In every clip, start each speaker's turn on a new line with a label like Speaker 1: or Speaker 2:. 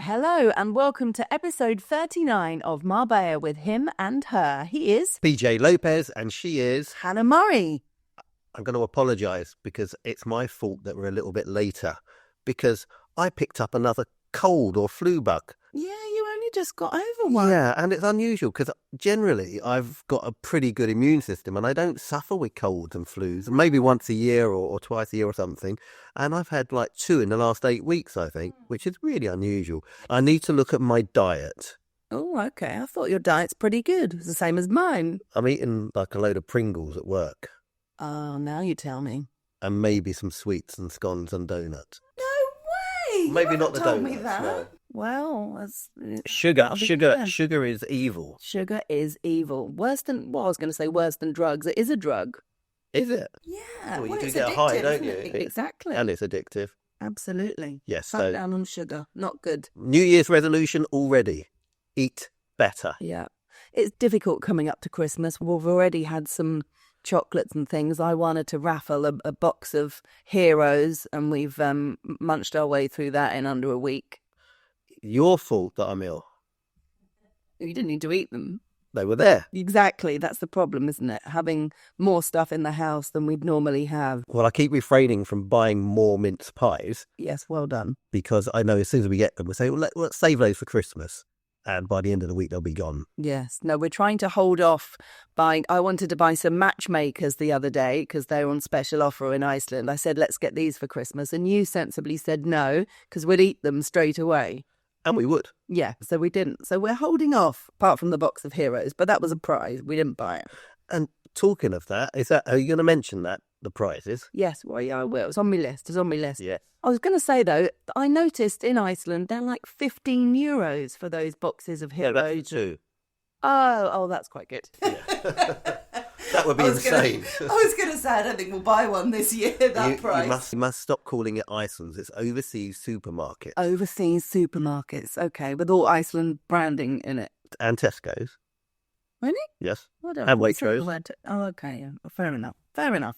Speaker 1: Hello and welcome to episode 39 of Marbella with him and her. He is
Speaker 2: BJ Lopez and she is
Speaker 1: Hannah Murray.
Speaker 2: I'm going to apologise because it's my fault that we're a little bit later because I picked up another cold or flu bug.
Speaker 1: Yeah, you only just got over one.
Speaker 2: Yeah, and it's unusual because generally I've got a pretty good immune system and I don't suffer with colds and flus, maybe once a year or twice a year or something. And I've had like 2 in the last 8 weeks, I think, which is really unusual. I need to look at my diet.
Speaker 1: Oh, okay. I thought your diet's pretty good. It's the same as mine.
Speaker 2: I'm eating like a load of Pringles at work.
Speaker 1: Oh, now you tell me.
Speaker 2: And maybe some sweets and scones and donuts.
Speaker 1: No way!
Speaker 2: Maybe not the
Speaker 1: told
Speaker 2: donuts.
Speaker 1: Me that.
Speaker 2: No.
Speaker 1: Well, that's...
Speaker 2: Sugar is evil.
Speaker 1: Sugar is evil. Worse than drugs. It is a drug.
Speaker 2: Is it?
Speaker 1: Yeah.
Speaker 2: Well, you do get high, don't you?
Speaker 1: Exactly.
Speaker 2: And it's addictive.
Speaker 1: Absolutely.
Speaker 2: Yes.
Speaker 1: Cut down on sugar. Not good.
Speaker 2: New Year's resolution already. Eat better.
Speaker 1: Yeah. It's difficult coming up to Christmas. We've already had some chocolates and things. I wanted to raffle a box of Heroes and we've munched our way through that in under a week.
Speaker 2: Your fault that I'm ill.
Speaker 1: You didn't need to eat them.
Speaker 2: They were there.
Speaker 1: Exactly. That's the problem, isn't it? Having more stuff in the house than we'd normally have.
Speaker 2: Well, I keep refraining from buying more mince pies.
Speaker 1: Yes, well done.
Speaker 2: Because I know as soon as we get them, we'll say, well, let's save those for Christmas. And by the end of the week, they'll be gone.
Speaker 1: Yes. No, we're trying to hold off buying. I wanted to buy some matchmakers the other day because they were on special offer in Iceland. I said, let's get these for Christmas. And you sensibly said no, because we'd eat them straight away.
Speaker 2: And we would.
Speaker 1: Yeah, so we didn't. So we're holding off, apart from the box of Heroes. But that was a prize. We didn't buy it.
Speaker 2: And talking of that, are you going to mention that, the prizes?
Speaker 1: Yes, well, yeah, I will. It's on my list.
Speaker 2: Yeah.
Speaker 1: I was going to say, though, I noticed in Iceland, they're like €15 for those boxes of Heroes.
Speaker 2: Yeah, that's too.
Speaker 1: Oh, that's quite good.
Speaker 2: Yeah. That would be insane.
Speaker 1: I was going to say, I don't think we'll buy one this year, price.
Speaker 2: You must stop calling it Iceland's. It's overseas supermarket.
Speaker 1: Overseas supermarkets, okay, with all Iceland branding in it.
Speaker 2: And Tesco's.
Speaker 1: Really?
Speaker 2: Yes.
Speaker 1: And
Speaker 2: Waitrose.
Speaker 1: Oh, okay, yeah. Fair enough.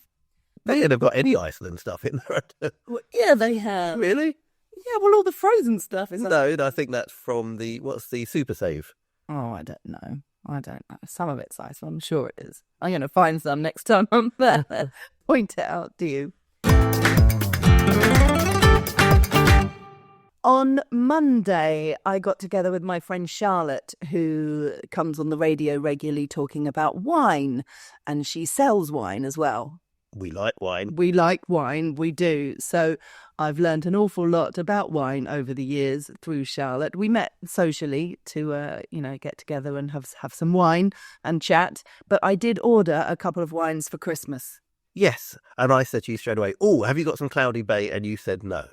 Speaker 2: They've got any Iceland stuff in there.
Speaker 1: Well, yeah, they have.
Speaker 2: Really?
Speaker 1: Yeah, well, all the frozen stuff is.
Speaker 2: No, I think that's from what's the Super Save?
Speaker 1: Oh, I don't know. Some of it's Iceland, I'm sure it is. I'm going to find some next time I'm there. Point it out to you. On Monday, I got together with my friend Charlotte, who comes on the radio regularly talking about wine, and she sells wine as well.
Speaker 2: We like wine.
Speaker 1: We do. So I've learned an awful lot about wine over the years through Charlotte. We met socially to, get together and have some wine and chat. But I did order a couple of wines for Christmas.
Speaker 2: Yes. And I said to you straight away, oh, have you got some Cloudy Bay? And you said no.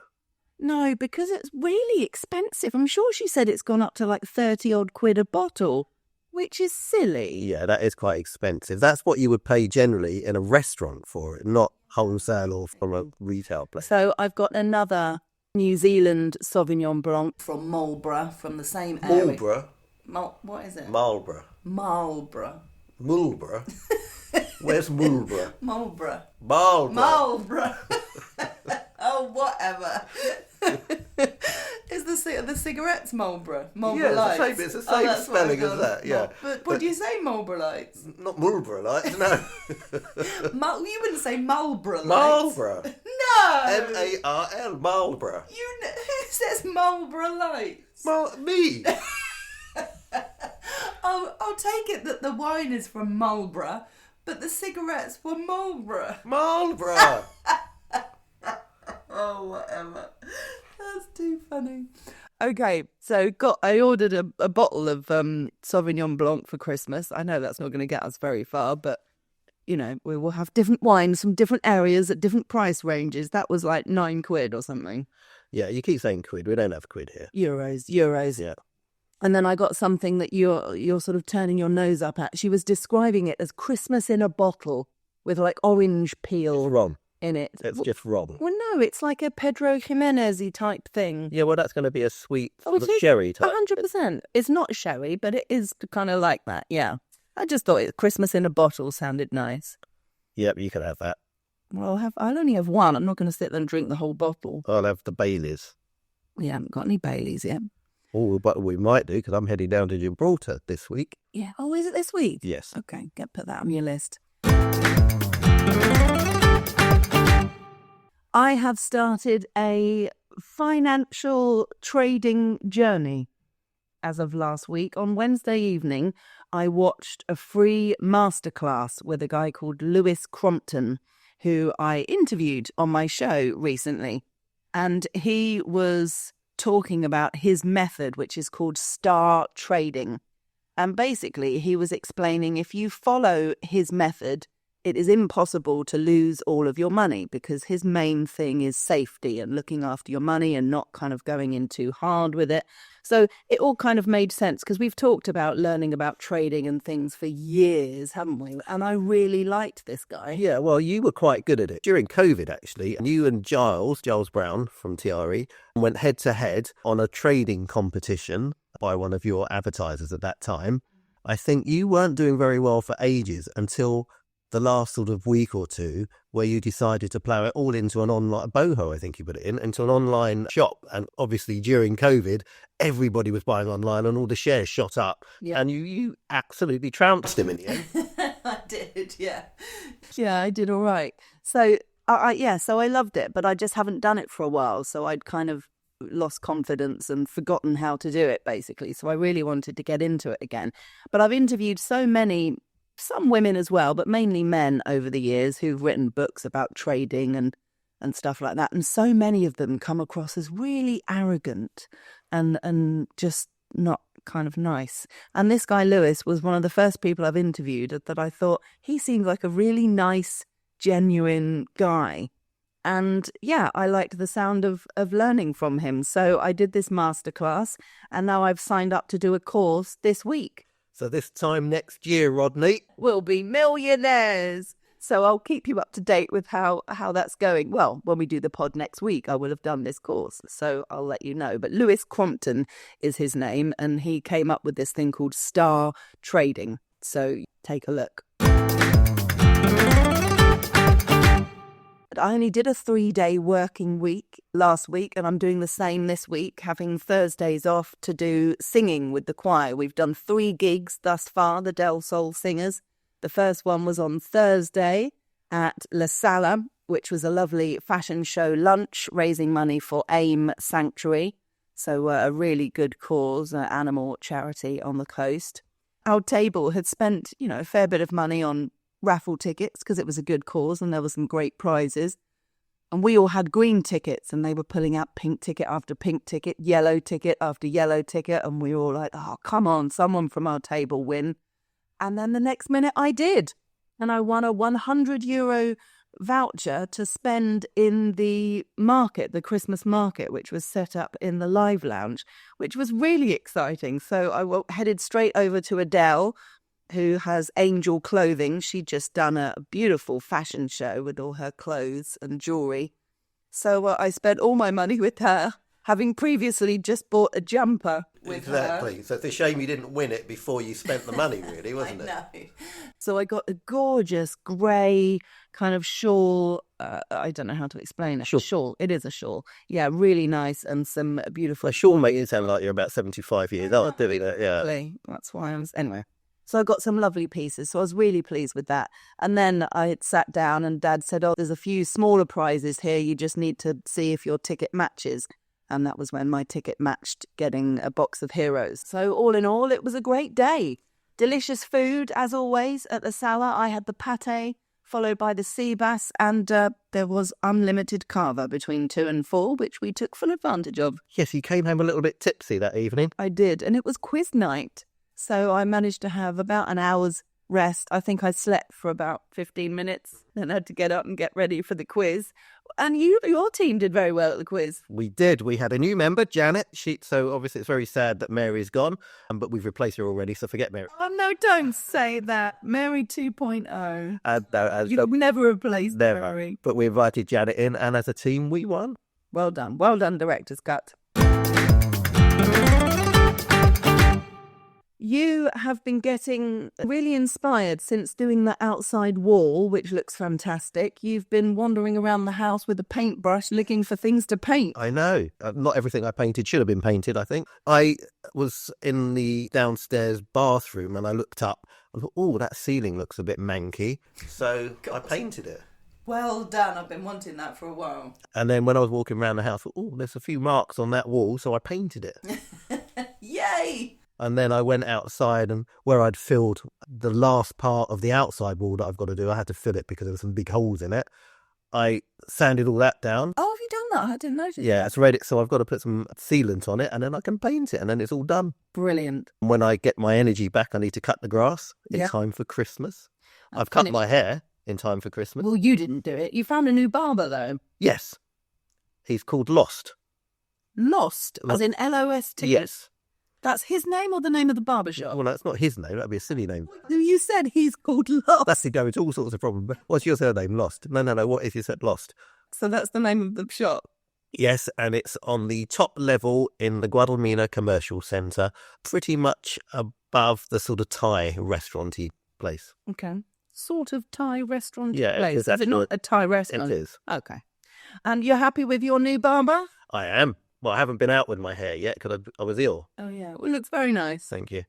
Speaker 1: No, because it's really expensive. I'm sure she said it's gone up to like 30 odd quid a bottle. Which is silly.
Speaker 2: Yeah, that is quite expensive. That's what you would pay generally in a restaurant for it, not wholesale or from a retail place.
Speaker 1: So I've got another New Zealand Sauvignon Blanc from Marlborough, from the same area.
Speaker 2: Marlborough?
Speaker 1: What is it?
Speaker 2: Marlborough.
Speaker 1: Marlborough.
Speaker 2: Where's Marlborough?
Speaker 1: Marlborough. Oh, whatever. Is the cigarettes Marlborough? Marlborough Lights?
Speaker 2: It's the same spelling as that, yeah.
Speaker 1: But what do you say, Marlborough Lights?
Speaker 2: Not Marlborough Lights, no.
Speaker 1: You wouldn't say Marlborough Lights.
Speaker 2: Marlborough.
Speaker 1: No!
Speaker 2: M-A-R-L, Marlborough.
Speaker 1: Who says Marlborough Lights?
Speaker 2: Me.
Speaker 1: I'll take it that the wine is from Marlborough, but the cigarettes were Marlborough.
Speaker 2: Marlborough.
Speaker 1: Oh, whatever. That's too funny. Okay, so I ordered a bottle of Sauvignon Blanc for Christmas. I know that's not going to get us very far, but, we will have different wines from different areas at different price ranges. That was like 9 quid or something.
Speaker 2: Yeah, you keep saying quid. We don't have quid here.
Speaker 1: Euros.
Speaker 2: Yeah.
Speaker 1: And then I got something that you're sort of turning your nose up at. She was describing it as Christmas in a bottle with like orange peel.
Speaker 2: It's rum.
Speaker 1: In it.
Speaker 2: It's just rum.
Speaker 1: Well, no, it's like a Pedro Jimenez-y type thing.
Speaker 2: Yeah, well, that's going to be a sweet sherry type.
Speaker 1: 100%. It's not sherry, but it is kind of like that, yeah. I just thought Christmas in a bottle sounded nice.
Speaker 2: Yep, you can have that.
Speaker 1: Well, I'll only have one. I'm not going to sit there and drink the whole bottle.
Speaker 2: I'll have the Baileys.
Speaker 1: We haven't got any Baileys yet.
Speaker 2: Oh, but we might do because I'm heading down to Gibraltar this week.
Speaker 1: Yeah. Oh, is it this week?
Speaker 2: Yes.
Speaker 1: Okay, put that on your list. I have started a financial trading journey as of last week. On Wednesday evening, I watched a free masterclass with a guy called Lewis Compton, who I interviewed on my show recently. And he was talking about his method, which is called StarTrading. And basically, he was explaining if you follow his method, it is impossible to lose all of your money because his main thing is safety and looking after your money and not kind of going in too hard with it. So it all kind of made sense because we've talked about learning about trading and things for years, haven't we? And I really liked this guy.
Speaker 2: Yeah, well, you were quite good at it. During COVID, actually, you and Giles Brown from TRE, went head to head on a trading competition by one of your advertisers at that time. I think you weren't doing very well for ages until the last sort of week or two where you decided to plough it all into an online, boho I think you put it into an online shop. And obviously during COVID, everybody was buying online and all the shares shot up. Yeah. And you absolutely trounced him in the end.
Speaker 1: I did, yeah. Yeah, I did all right. So, so I loved it, but I just haven't done it for a while. So I'd kind of lost confidence and forgotten how to do it, basically. So I really wanted to get into it again. But I've interviewed so many, some women as well, but mainly men over the years who've written books about trading and stuff like that. And so many of them come across as really arrogant and just not kind of nice. And this guy, Lewis, was one of the first people I've interviewed that I thought he seemed like a really nice, genuine guy. And yeah, I liked the sound of learning from him. So I did this masterclass and now I've signed up to do a course this week.
Speaker 2: So this time next year, Rodney,
Speaker 1: we'll be millionaires. So I'll keep you up to date with how that's going. Well, when we do the pod next week, I will have done this course. So I'll let you know. But Lewis Compton is his name. And he came up with this thing called StarTrading. So take a look. I only did a 3-day working week last week, and I'm doing the same this week, having Thursdays off to do singing with the choir. We've done 3 gigs thus far, the Del Sol Singers. The first one was on Thursday at La Sala, which was a lovely fashion show lunch, raising money for AIM Sanctuary. So a really good cause, animal charity on the coast. Our table had spent, a fair bit of money on raffle tickets because it was a good cause and there were some great prizes. And we all had green tickets and they were pulling out pink ticket after pink ticket, yellow ticket after yellow ticket. And we were all like, oh, come on, someone from our table win. And then the next minute I did. And I won a €100 voucher to spend in the market, the Christmas market, which was set up in the Live Lounge, which was really exciting. So I headed straight over to Adele, who has Angel Clothing. She'd just done a beautiful fashion show with all her clothes and jewellery. So I spent all my money with her, having previously just bought a jumper with her.
Speaker 2: Exactly. So it's a shame you didn't win it before you spent the money, really, wasn't it?
Speaker 1: I know. So I got a gorgeous grey kind of shawl. I don't know how to explain it. Shawl. It is a shawl. Yeah, really nice and some beautiful...
Speaker 2: A shawl makes you sound like you're about 75 years old doing that, yeah.
Speaker 1: That's why I was... Anyway. So I got some lovely pieces. So I was really pleased with that. And then I had sat down and Dad said, oh, there's a few smaller prizes here. You just need to see if your ticket matches. And that was when my ticket matched getting a box of Heroes. So all in all, it was a great day. Delicious food, as always, at the Sala. I had the pate, followed by the sea bass. And there was unlimited cava between 2 and 4, which we took full advantage of.
Speaker 2: Yes, you came home a little bit tipsy that evening.
Speaker 1: I did. And it was quiz night. So I managed to have about an hour's rest. I think I slept for about 15 minutes, then had to get up and get ready for the quiz. And your team did very well at the quiz.
Speaker 2: We did. We had a new member, Janet. So obviously it's very sad that Mary's gone, but we've replaced her already, so forget Mary.
Speaker 1: Oh, no, don't say that. Mary 2.0.
Speaker 2: No,
Speaker 1: you've never replaced
Speaker 2: never.
Speaker 1: Mary.
Speaker 2: But we invited Janet in, and as a team, we won.
Speaker 1: Well done. Well done, director's cut. You have been getting really inspired since doing the outside wall, which looks fantastic. You've been wandering around the house with a paintbrush looking for things to paint.
Speaker 2: I know. Not everything I painted should have been painted, I think. I was in the downstairs bathroom and I looked up and thought, oh, that ceiling looks a bit manky. So I painted it.
Speaker 1: Well done. I've been wanting that for a while.
Speaker 2: And then when I was walking around the house, I thought, oh, there's a few marks on that wall, so I painted it.
Speaker 1: Yay!
Speaker 2: And then I went outside, and where I'd filled the last part of the outside wall that I've got to do, I had to fill it because there were some big holes in it. I sanded all that down.
Speaker 1: Oh, have you done that? I didn't notice.
Speaker 2: Yeah, it's ready. So I've got to put some sealant on it, and then I can paint it, and then it's all done.
Speaker 1: Brilliant.
Speaker 2: When I get my energy back, I need to cut the grass in time for Christmas. I've cut my hair in time for Christmas.
Speaker 1: Well, you didn't do it. You found a new barber, though.
Speaker 2: Yes. He's called Lost.
Speaker 1: Lost? As in L-O-S-T?
Speaker 2: Yes.
Speaker 1: That's his name or the name of the barber shop?
Speaker 2: Well, that's not his name. That'd be a silly name.
Speaker 1: You said he's called Lost.
Speaker 2: That's going to all sorts of problems. What's your surname? Lost? No. What if you said Lost?
Speaker 1: So that's the name of the shop?
Speaker 2: Yes, and it's on the top level in the Guadalmina Commercial Centre, pretty much above the sort of Thai restaurant-y place.
Speaker 1: Okay. Sort of Thai restaurant
Speaker 2: Yeah,
Speaker 1: place. Is it not a Thai restaurant?
Speaker 2: It is.
Speaker 1: Okay. And you're happy with your new barber?
Speaker 2: I am. Well, I haven't been out with my hair yet because I was ill.
Speaker 1: Oh, yeah. Well, it looks very nice.
Speaker 2: Thank you.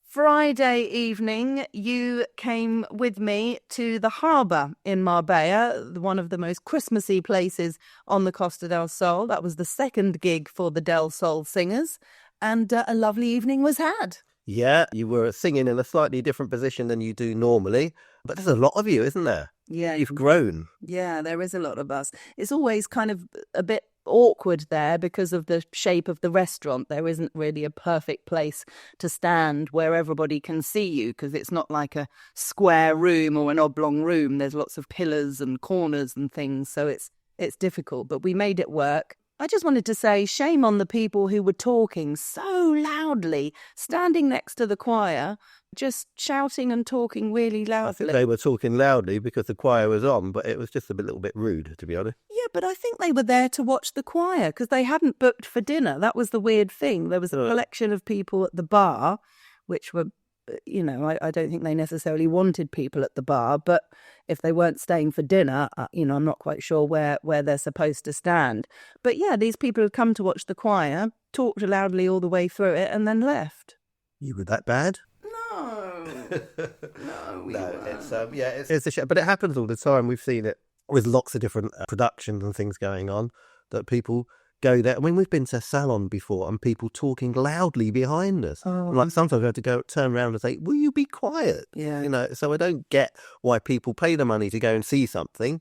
Speaker 1: Friday evening, you came with me to the harbour in Marbella, one of the most Christmassy places on the Costa del Sol. That was the second gig for the Del Sol singers, and a lovely evening was had.
Speaker 2: Yeah, you were singing in a slightly different position than you do normally, but there's a lot of you, isn't there?
Speaker 1: Yeah.
Speaker 2: You've grown.
Speaker 1: Yeah, there is a lot of us. It's always kind of a bit awkward there because of the shape of the restaurant. There isn't really a perfect place to stand where everybody can see you because it's not like a square room or an oblong room. There's lots of pillars and corners and things, so it's difficult, but we made it work. I just wanted to say shame on the people who were talking so loudly, standing next to the choir, just shouting and talking really loudly.
Speaker 2: I think they were talking loudly because the choir was on, but it was just a little bit rude, to be honest.
Speaker 1: Yeah, but I think they were there to watch the choir because they hadn't booked for dinner. That was the weird thing. There was a collection of people at the bar, which were, I don't think they necessarily wanted people at the bar, but if they weren't staying for dinner, I'm not quite sure where they're supposed to stand. But yeah, these people had come to watch the choir, talked loudly all the way through it, and then left.
Speaker 2: You were that bad?
Speaker 1: No,
Speaker 2: it's a shame, but it happens all the time. We've seen it with lots of different productions and things going on that people go there. I mean, we've been to Salon before and people talking loudly behind us.
Speaker 1: Oh.
Speaker 2: Like sometimes I have to turn around and say, will you be quiet?
Speaker 1: Yeah.
Speaker 2: So I don't get why people pay the money to go and see something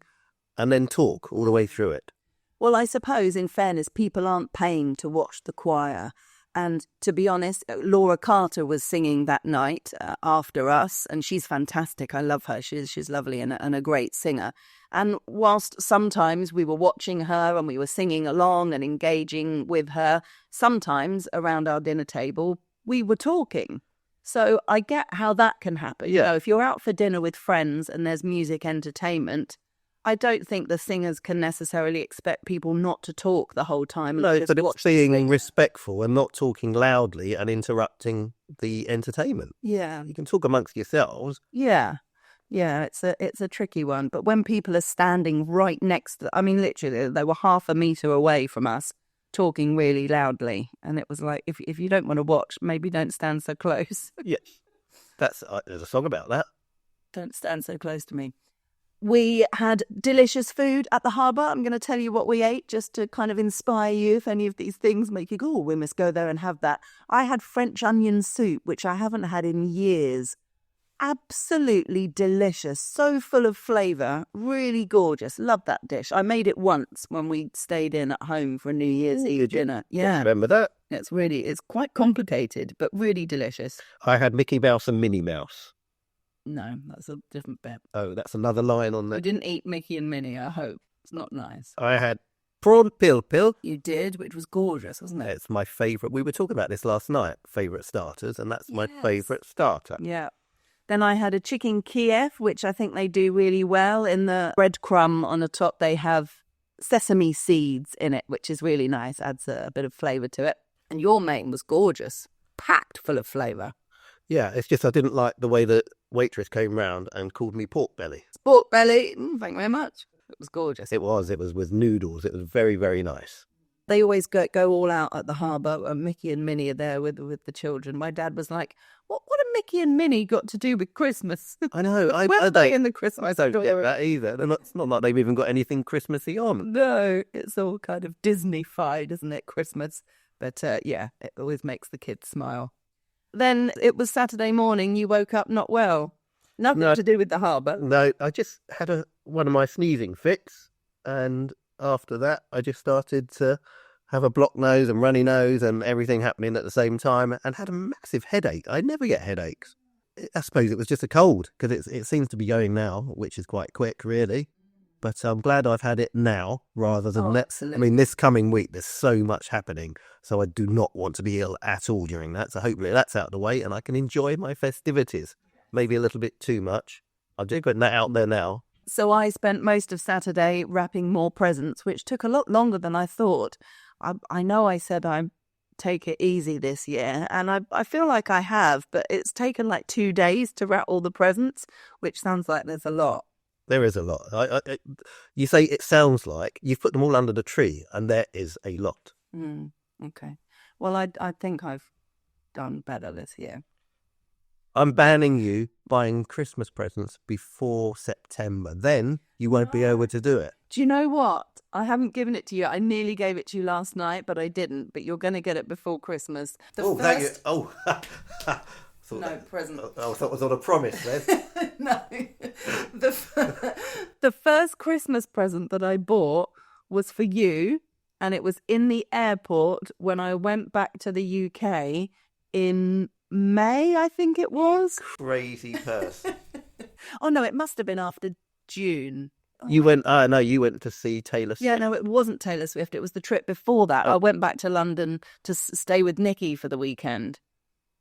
Speaker 2: and then talk all the way through it.
Speaker 1: Well, I suppose, in fairness, people aren't paying to watch the choir. And to be honest, Laura Carter was singing that night after us, and she's fantastic. I love her. She's lovely and a great singer. And whilst sometimes we were watching her and we were singing along and engaging with her, sometimes around our dinner table, we were talking. So I get how that can happen.
Speaker 2: Yeah.
Speaker 1: If you're out for dinner with friends and there's music entertainment, I don't think the singers can necessarily expect people not to talk the whole time.
Speaker 2: No, but it's being respectful and not talking loudly and interrupting the entertainment.
Speaker 1: Yeah.
Speaker 2: You can talk amongst yourselves.
Speaker 1: Yeah. Yeah, it's a tricky one. But when people are standing right next to, literally, they were half a metre away from us talking really loudly. And it was like, if you don't want to watch, maybe don't stand so close.
Speaker 2: Yes. There's a song about that.
Speaker 1: Don't stand so close to me. We had delicious food at the harbour. I'm going to tell you what we ate just to kind of inspire you if any of these things make you go, oh, we must go there and have that. I had French onion soup, which I haven't had in years. Absolutely delicious. So full of flavour. Really gorgeous. Love that dish. I made it once when we stayed in at home for a New Year's Eve dinner. Yeah.
Speaker 2: Remember that?
Speaker 1: It's quite complicated, but really delicious.
Speaker 2: I had Mickey Mouse and Minnie Mouse.
Speaker 1: No, that's a different bit.
Speaker 2: Oh, that's another line on there.
Speaker 1: We didn't eat Mickey and Minnie, I hope. It's not nice.
Speaker 2: I had prawn pil-pil.
Speaker 1: You did, which was gorgeous, wasn't it?
Speaker 2: It's my favourite. We were talking about this last night, favourite starters, and that's my favourite starter.
Speaker 1: Yeah. Then I had a chicken Kiev, which I think they do really well. In the breadcrumb on the top, they have sesame seeds in it, which is really nice. Adds a bit of flavour to it. And your main was gorgeous, packed full of flavour.
Speaker 2: Yeah, it's just I didn't like the way the waitress came round and called me pork belly.
Speaker 1: Pork belly. Thank you very much. It was gorgeous.
Speaker 2: It was with noodles. It was very, very nice.
Speaker 1: They always go all out at the harbour. And Mickey and Minnie are there with the children. My dad was like, what have Mickey and Minnie got to do with Christmas?
Speaker 2: I know.
Speaker 1: Where are they in the Christmas
Speaker 2: I don't get
Speaker 1: story?
Speaker 2: that either. It's not like they've even got anything Christmassy on.
Speaker 1: No, it's all kind of Disney-fied, isn't it, Christmas? But yeah, it always makes the kids smile. Then it was Saturday morning. You woke up not well. Nothing to do with the harbour.
Speaker 2: No, I just had one of my sneezing fits, and after that, I just started to have a blocked nose and runny nose and everything happening at the same time, and had a massive headache. I never get headaches. I suppose it was just a cold, because it seems to be going now, which is quite quick, really. But I'm glad I've had it now rather than
Speaker 1: absolutely.
Speaker 2: I mean, this coming week, there's so much happening, so I do not want to be ill at all during that. So hopefully that's out of the way and I can enjoy my festivities. Maybe a little bit too much. I'm just putting that out there now.
Speaker 1: So I spent most of Saturday wrapping more presents, which took a lot longer than I thought. I know I said I'd take it easy this year, and I feel like I have, but it's taken like 2 days to wrap all the presents, which sounds like there's a lot.
Speaker 2: There is a lot. You say it sounds like you've put them all under the tree, and there is a lot.
Speaker 1: Okay. Well, I think I've done better this year.
Speaker 2: I'm banning you buying Christmas presents before September. Then you won't be able to do it.
Speaker 1: Do you know what? I haven't given it to you. I nearly gave it to you last night, but I didn't. But you're going to get it before Christmas.
Speaker 2: Thank you. Oh,
Speaker 1: present.
Speaker 2: I thought it was on a promise then.
Speaker 1: No. The first Christmas present that I bought was for you, and it was in the airport when I went back to the UK in May, I think it was.
Speaker 2: Crazy person.
Speaker 1: Oh, no, it must have been after June.
Speaker 2: You went to see Taylor Swift.
Speaker 1: Yeah, no, it wasn't Taylor Swift. It was the trip before that. I went back to London to stay with Nikki for the weekend.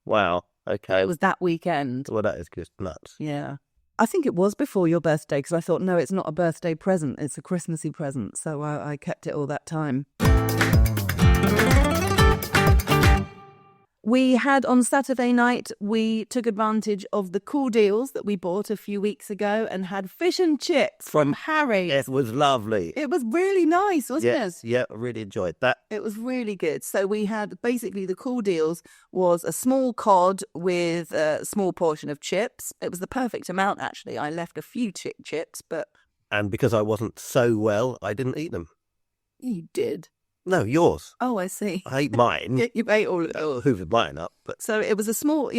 Speaker 2: Wow. Okay.
Speaker 1: It was that weekend.
Speaker 2: Well, that is just nuts.
Speaker 1: Yeah. I think it was before your birthday, because I thought, no, it's not a birthday present. It's a Christmassy present. So I kept it all that time. We had on Saturday night, we took advantage of the cool deals that we bought a few weeks ago and had fish and chips from Harry's.
Speaker 2: It was lovely.
Speaker 1: It was really nice, wasn't it?
Speaker 2: Yeah, I really enjoyed that.
Speaker 1: It was really good. So we had basically the cool deals was a small cod with a small portion of chips. It was the perfect amount, actually. I left a few chips, but...
Speaker 2: And because I wasn't so well, I didn't eat them.
Speaker 1: You did?
Speaker 2: No, yours.
Speaker 1: Oh, I see.
Speaker 2: I ate mine.
Speaker 1: You ate all of it.
Speaker 2: Hoovered mine up. But
Speaker 1: so it was a small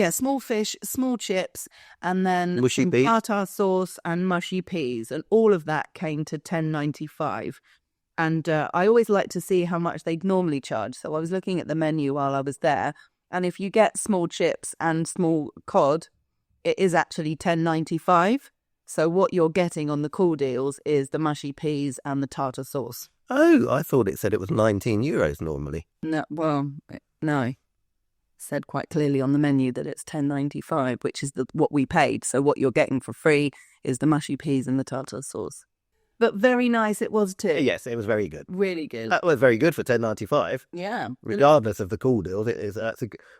Speaker 1: fish, small chips, and then
Speaker 2: mushy peas,
Speaker 1: tartar sauce and mushy peas. And all of that came to $10.95. And I always like to see how much they'd normally charge. So I was looking at the menu while I was there. And if you get small chips and small cod, it is actually $10.95. So what you're getting on the cool deals is the mushy peas and the tartar sauce.
Speaker 2: Oh, I thought it said it was €19 normally.
Speaker 1: No, well, no. It said quite clearly on the menu that it's $10.95, which is what we paid. So what you're getting for free is the mushy peas and the tartar sauce. But very nice it was too.
Speaker 2: Yes, it was very good.
Speaker 1: Really good.
Speaker 2: That was very good for $10.95.
Speaker 1: Yeah.
Speaker 2: Regardless of the cool deals,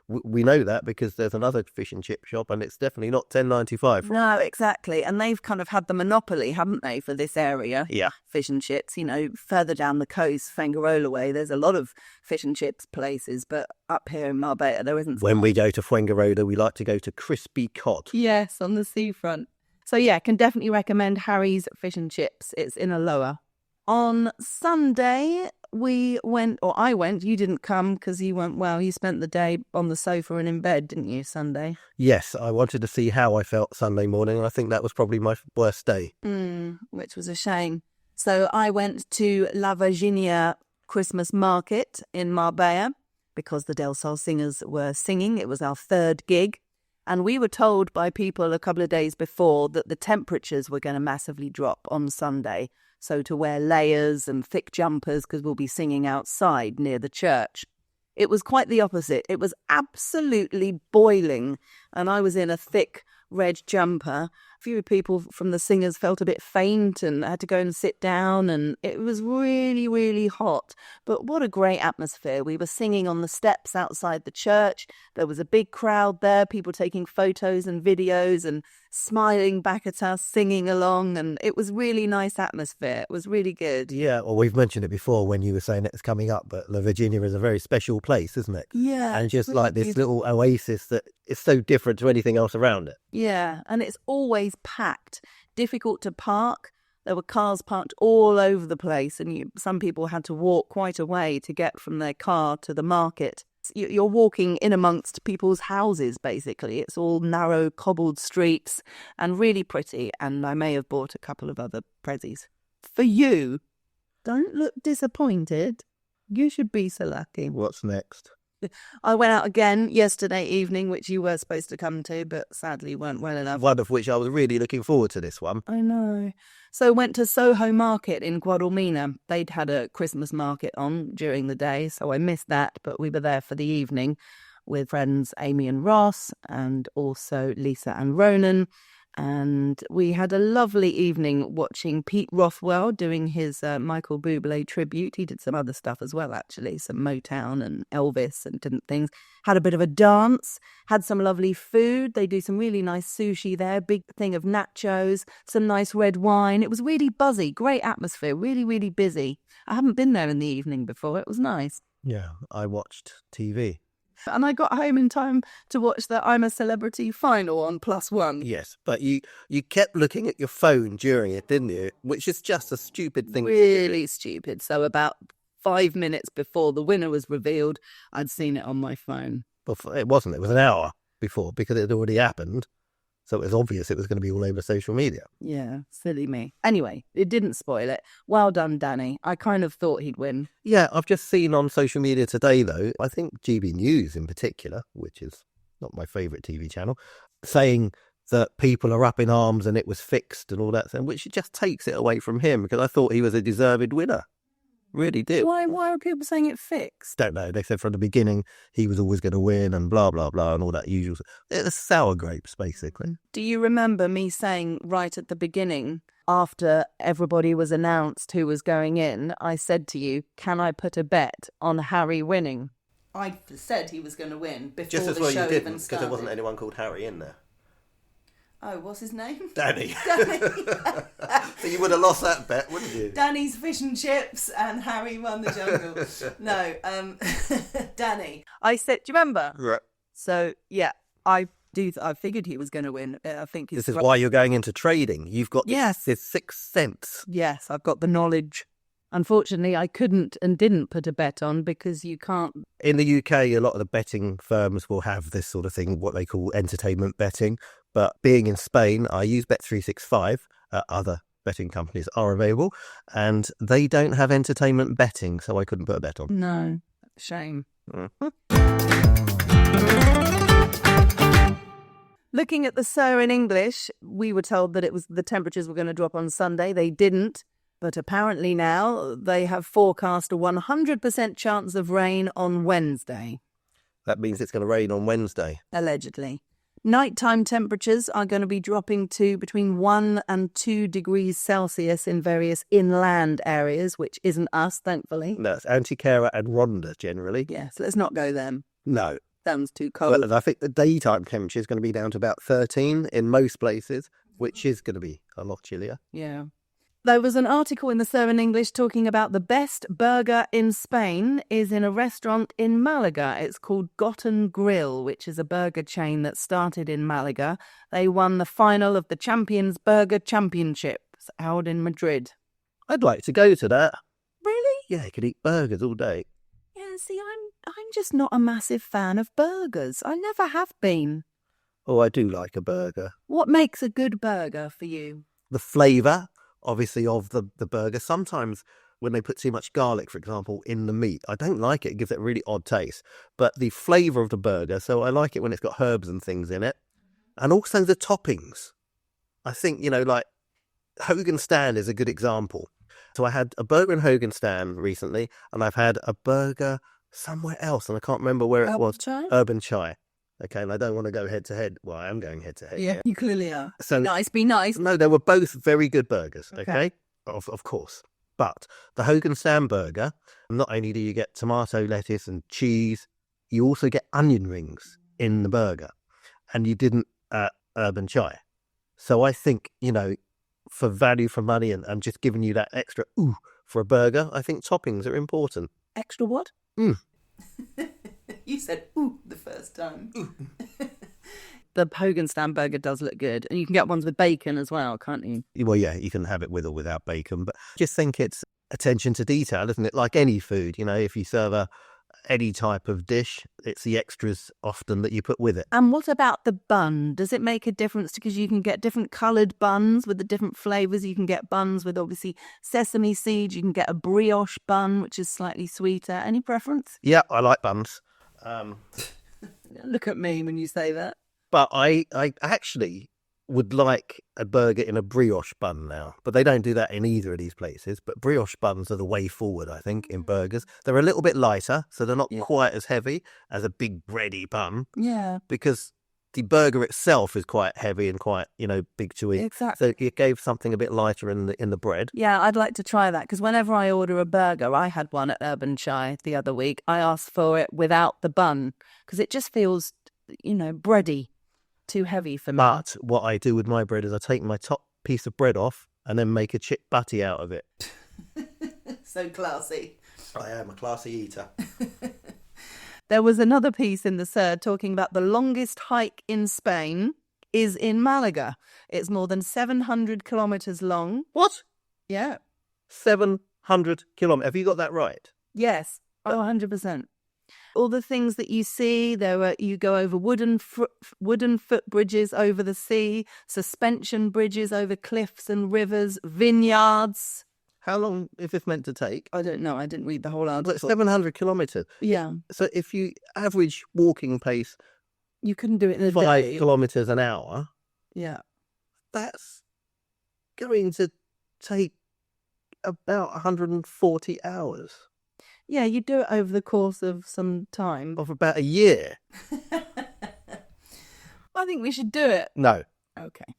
Speaker 2: we know that because there's another fish and chip shop and it's definitely not $10.95.
Speaker 1: No, exactly. And they've kind of had the monopoly, haven't they, for this area?
Speaker 2: Yeah.
Speaker 1: Fish and chips, further down the coast, Fuengirola way, there's a lot of fish and chips places, but up here in Marbella there isn't.
Speaker 2: When we go to Fuengirola, we like to go to Crispy Cod.
Speaker 1: Yes, on the seafront. So yeah, can definitely recommend Harry's Fish and Chips. It's in Aloha. On Sunday, I went. You didn't come because you went, well, you spent the day on the sofa and in bed, didn't you, Sunday?
Speaker 2: Yes, I wanted to see how I felt Sunday morning, and I think that was probably my worst day.
Speaker 1: Which was a shame. So I went to La Virginia Christmas Market in Marbella because the Del Sol singers were singing. It was our third gig. And we were told by people a couple of days before that the temperatures were going to massively drop on Sunday. So to wear layers and thick jumpers because we'll be singing outside near the church. It was quite the opposite. It was absolutely boiling. And I was in a thick red jumper few people from the singers felt a bit faint and had to go and sit down, and it was really, really hot. But what a great atmosphere. We were singing on the steps outside the church. There was a big crowd there, people taking photos and videos and smiling back at us, singing along, and it was really nice atmosphere. It was really good.
Speaker 2: Yeah, well, we've mentioned it before when you were saying it's coming up, but La Virginia is a very special place, isn't it?
Speaker 1: Yeah.
Speaker 2: And just
Speaker 1: really
Speaker 2: like this
Speaker 1: beautiful.
Speaker 2: little oasis that is so different to anything else around it.
Speaker 1: Yeah, and it's always packed, difficult to park. There were cars parked all over the place, and some people had to walk quite a way to get from their car to the market. You're walking in amongst people's houses, basically. It's all narrow, cobbled streets and really pretty, and I may have bought a couple of other prezzies. For you, don't look disappointed. You should be so lucky.
Speaker 2: What's next?
Speaker 1: I went out again yesterday evening, which you were supposed to come to, but sadly weren't well enough.
Speaker 2: One of which I was really looking forward to this one.
Speaker 1: I know. So went to Soho Market in Guadalmina. They'd had a Christmas market on during the day, so I missed that, but we were there for the evening with friends Amy and Ross and also Lisa and Ronan. And we had a lovely evening watching Pete Rothwell doing his Michael Bublé tribute. He did some other stuff as well, actually, some Motown and Elvis and different things. Had a bit of a dance, had some lovely food. They do some really nice sushi there, big thing of nachos, some nice red wine. It was really buzzy, great atmosphere, really, really busy. I haven't been there in the evening before. It was nice.
Speaker 2: Yeah, I watched TV.
Speaker 1: And I got home in time to watch the I'm a Celebrity final on +1.
Speaker 2: Yes, but you kept looking at your phone during it, didn't you? Which is just a stupid thing.
Speaker 1: Really stupid. So about 5 minutes before the winner was revealed, I'd seen it on my phone.
Speaker 2: Well, it wasn't. It was an hour before because it had already happened. So it was obvious it was going to be all over social media.
Speaker 1: Yeah, silly me. Anyway, it didn't spoil it. Well done, Danny. I kind of thought he'd win.
Speaker 2: Yeah, I've just seen on social media today, though, I think GB News in particular, which is not my favourite TV channel, saying that people are up in arms and it was fixed and all that, which just takes it away from him because I thought he was a deserved winner. Really did.
Speaker 1: Why are people saying it fixed?
Speaker 2: Don't know. They said from the beginning he was always going to win and blah, blah, blah and all that usual. It's sour grapes, basically.
Speaker 1: Do you remember me saying right at the beginning, after everybody was announced who was going in, I said to you, can I put a bet on Harry winning? I said he was going to win before
Speaker 2: Just as
Speaker 1: the
Speaker 2: well
Speaker 1: show
Speaker 2: you didn't,
Speaker 1: even
Speaker 2: because
Speaker 1: started.
Speaker 2: there wasn't anyone called Harry in there.
Speaker 1: Oh, what's his name?
Speaker 2: Danny.
Speaker 1: Danny.
Speaker 2: So you would have lost that bet, wouldn't you?
Speaker 1: Danny's fish and chips and Harry won the jungle. No, Danny. I said, do you remember?
Speaker 2: Right.
Speaker 1: So, yeah, I figured he was going to win. I think
Speaker 2: This is why you're going into trading. You've got this sixth sense.
Speaker 1: Yes, I've got the knowledge. Unfortunately, I couldn't and didn't put a bet on because you can't.
Speaker 2: In the UK, a lot of the betting firms will have this sort of thing, what they call entertainment betting. But being in Spain, I use Bet365. Other betting companies are available, and they don't have entertainment betting, so I couldn't put a bet on.
Speaker 1: No, shame. Looking at the Sir in English, we were told that the temperatures were going to drop on Sunday. They didn't. But apparently now they have forecast a 100% chance of rain on Wednesday.
Speaker 2: That means it's going to rain on Wednesday.
Speaker 1: Allegedly. Nighttime temperatures are going to be dropping to between 1 and 2 degrees Celsius in various inland areas, which isn't us, thankfully.
Speaker 2: That's Antiquera and Ronda, generally.
Speaker 1: Yes, let's not go them.
Speaker 2: No.
Speaker 1: Sounds too cold.
Speaker 2: But I think the daytime temperature is going to be down to about 13 in most places, which is going to be a lot chillier.
Speaker 1: Yeah. There was an article in the Sir in English talking about the best burger in Spain is in a restaurant in Malaga. It's called Gotten Grill, which is a burger chain that started in Malaga. They won the final of the Champions Burger Championships held in Madrid.
Speaker 2: I'd like to go to that.
Speaker 1: Really?
Speaker 2: Yeah, you could eat burgers all day.
Speaker 1: Yeah, see, I'm just not a massive fan of burgers. I never have been.
Speaker 2: Oh, I do like a burger.
Speaker 1: What makes a good burger for you?
Speaker 2: The flavour, obviously, of the burger. Sometimes when they put too much garlic, for example, in the meat, I don't like it. It gives it a really odd taste. But the flavour of the burger, so I like it when it's got herbs and things in it. And also the toppings. I think, like Hogan Stand is a good example. So I had a burger in Hogan Stand recently, and I've had a burger somewhere else, and I can't remember where it was.
Speaker 1: Chai?
Speaker 2: Urban Chai. Okay, and I don't want to go head to head. Well, I am going head to head.
Speaker 1: Yeah, you clearly are.
Speaker 2: So
Speaker 1: Nice, be nice.
Speaker 2: no, they were both very good burgers.
Speaker 1: Okay.
Speaker 2: Okay, of course. But the Hogan Stand burger, not only do you get tomato, lettuce, and cheese, you also get onion rings in the burger, and you didn't at Urban Chai. So I think, for value for money and just giving you that extra ooh for a burger, I think toppings are important.
Speaker 1: Extra what?
Speaker 2: Mm.
Speaker 1: You said ooh the first time. Ooh. The Hogan Stand burger does look good. And you can get ones with bacon as well, can't you?
Speaker 2: Well, yeah, you can have it with or without bacon, but I just think it's attention to detail, isn't it? Like any food, if you serve any type of dish, it's the extras often that you put with it.
Speaker 1: And what about the bun? Does it make a difference? Because you can get different coloured buns with the different flavours. You can get buns with obviously sesame seeds. You can get a brioche bun, which is slightly sweeter. Any preference?
Speaker 2: Yeah, I like buns.
Speaker 1: Look at me when you say that.
Speaker 2: But I actually would like a burger in a brioche bun now. But they don't do that in either of these places. But brioche buns are the way forward, I think, in burgers. They're a little bit lighter, so they're not quite as heavy as a big bready bun.
Speaker 1: Yeah.
Speaker 2: Because the burger itself is quite heavy and quite, big to eat.
Speaker 1: Exactly.
Speaker 2: So it gave something a bit lighter in the bread.
Speaker 1: Yeah, I'd like to try that because whenever I order a burger, I had one at Urban Chai the other week. I asked for it without the bun because it just feels, bready. Too heavy for me.
Speaker 2: But what I do with my bread is I take my top piece of bread off and then make a chip butty out of it.
Speaker 1: So classy.
Speaker 2: I am a classy eater.
Speaker 1: There was another piece in the Third talking about the longest hike in Spain is in Malaga. It's more than 700 kilometres long.
Speaker 2: What?
Speaker 1: Yeah.
Speaker 2: 700 kilometres. Have you got that right?
Speaker 1: Yes. Oh, 100%. All the things that you see, you go over wooden footbridges over the sea, suspension bridges over cliffs and rivers, vineyards.
Speaker 2: How long is this meant to take?
Speaker 1: I don't know. I didn't read the whole article.
Speaker 2: 700 kilometres.
Speaker 1: Yeah.
Speaker 2: So if you average walking pace,
Speaker 1: you couldn't do it in a
Speaker 2: 5
Speaker 1: day.
Speaker 2: kilometres an hour.
Speaker 1: Yeah.
Speaker 2: That's going to take about 140 hours.
Speaker 1: Yeah, you do it over the course of some time.
Speaker 2: Of about a year.
Speaker 1: I think we should do it.
Speaker 2: No.
Speaker 1: Okay.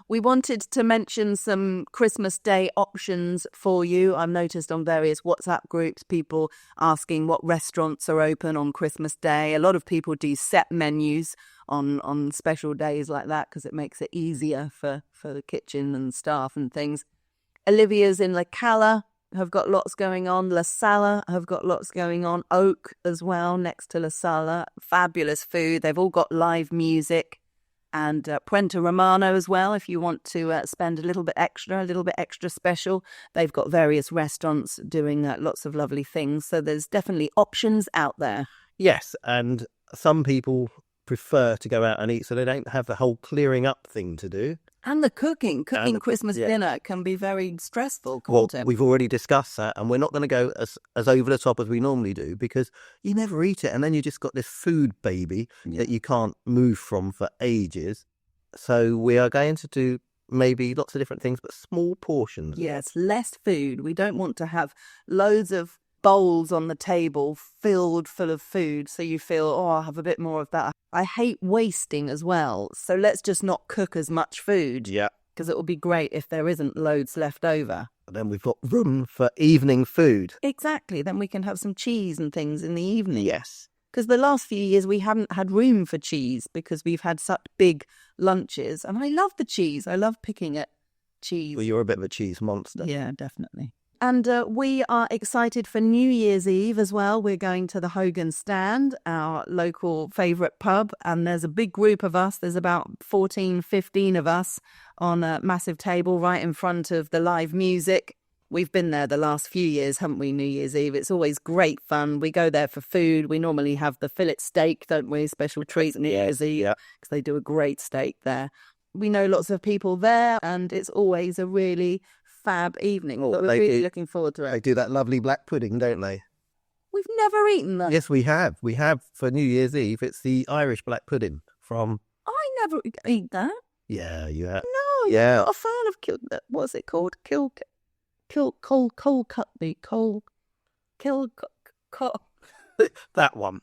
Speaker 1: We wanted to mention some Christmas Day options for you. I've noticed on various WhatsApp groups, people asking what restaurants are open on Christmas Day. A lot of people do set menus on special days like that because it makes it easier for the kitchen and staff and things. Olivia's in La Cala have got lots going on. La Sala have got lots going on. Oak as well, next to La Sala. Fabulous food. They've all got live music. And Puente Romano as well, if you want to spend a little bit extra special. They've got various restaurants doing lots of lovely things. So there's definitely options out there.
Speaker 2: Yes, and some people prefer to go out and eat so they don't have the whole clearing up thing to do.
Speaker 1: And the cooking Christmas dinner can be very stressful.
Speaker 2: Well, we've already discussed that, and we're not going to go as over the top as we normally do because you never eat it, and then you just got this food baby that you can't move from for ages. So we are going to do maybe lots of different things, but small portions.
Speaker 1: Yes, less food. We don't want to have loads of bowls on the table filled full of food so you feel, I'll have a bit more of that. I hate wasting as well, so let's just not cook as much food.
Speaker 2: Yeah.
Speaker 1: Because it will be great if there isn't loads left over.
Speaker 2: But then we've got room for evening food.
Speaker 1: Exactly, then we can have some cheese and things in the evening.
Speaker 2: Yes.
Speaker 1: Because the last few years we haven't had room for cheese because we've had such big lunches. And I love the cheese. I love picking at cheese.
Speaker 2: Well, you're a bit of a cheese monster.
Speaker 1: Yeah, definitely. And we are excited for New Year's Eve as well. We're going to the Hogan Stand, our local favourite pub. And there's a big group of us. There's about 14, 15 of us on a massive table right in front of the live music. We've been there the last few years, haven't we, New Year's Eve? It's always great fun. We go there for food. We normally have the fillet steak, don't we? Special treat New Year's Eve because they do a great steak there. We know lots of people there and it's always a really fab evening.
Speaker 2: Oh,
Speaker 1: we're really looking forward to it.
Speaker 2: They do that lovely black pudding, don't they?
Speaker 1: We've never eaten that.
Speaker 2: Yes, we have. We have for New Year's Eve. It's the Irish black pudding from...
Speaker 1: I never eat that.
Speaker 2: Yeah, you have.
Speaker 1: No,
Speaker 2: yeah.
Speaker 1: I'm not a fan of what's it called?
Speaker 2: That one.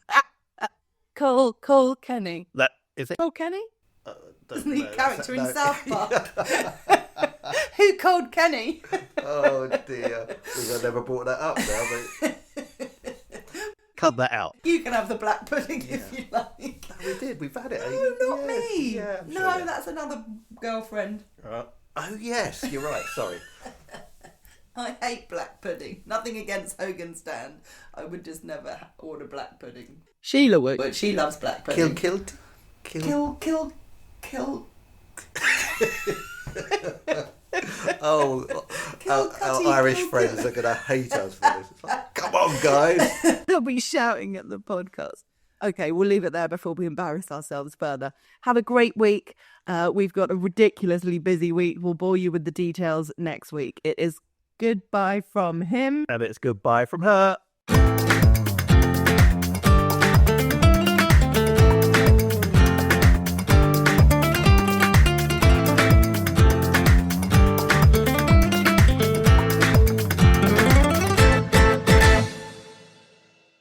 Speaker 1: Cole Kenny.
Speaker 2: That is it.
Speaker 1: Cole Kenny?
Speaker 2: Don't
Speaker 1: Isn't he
Speaker 2: know.
Speaker 1: a character in
Speaker 2: No.
Speaker 1: South Park? Who called Kenny?
Speaker 2: Oh dear, we've never brought that up now. But cut that out.
Speaker 1: You can have the black pudding if you like.
Speaker 2: We did. We've had it.
Speaker 1: No, not
Speaker 2: Yes.
Speaker 1: me.
Speaker 2: Yeah, I'm
Speaker 1: no,
Speaker 2: sure, yeah.
Speaker 1: that's another girlfriend.
Speaker 2: Oh yes, you're right. Sorry.
Speaker 1: I hate black pudding. Nothing against Hogan Stand. I would just never order black pudding. Sheila would. But she loves black pudding.
Speaker 2: Kill. Oh, our Irish friends are going to hate us for this. It's like, come on, guys.
Speaker 1: They'll be shouting at the podcast. Okay, we'll leave it there before we embarrass ourselves further. Have a great week. We've got a ridiculously busy week. We'll bore you with the details next week. It is goodbye from him.
Speaker 2: And it's goodbye from her.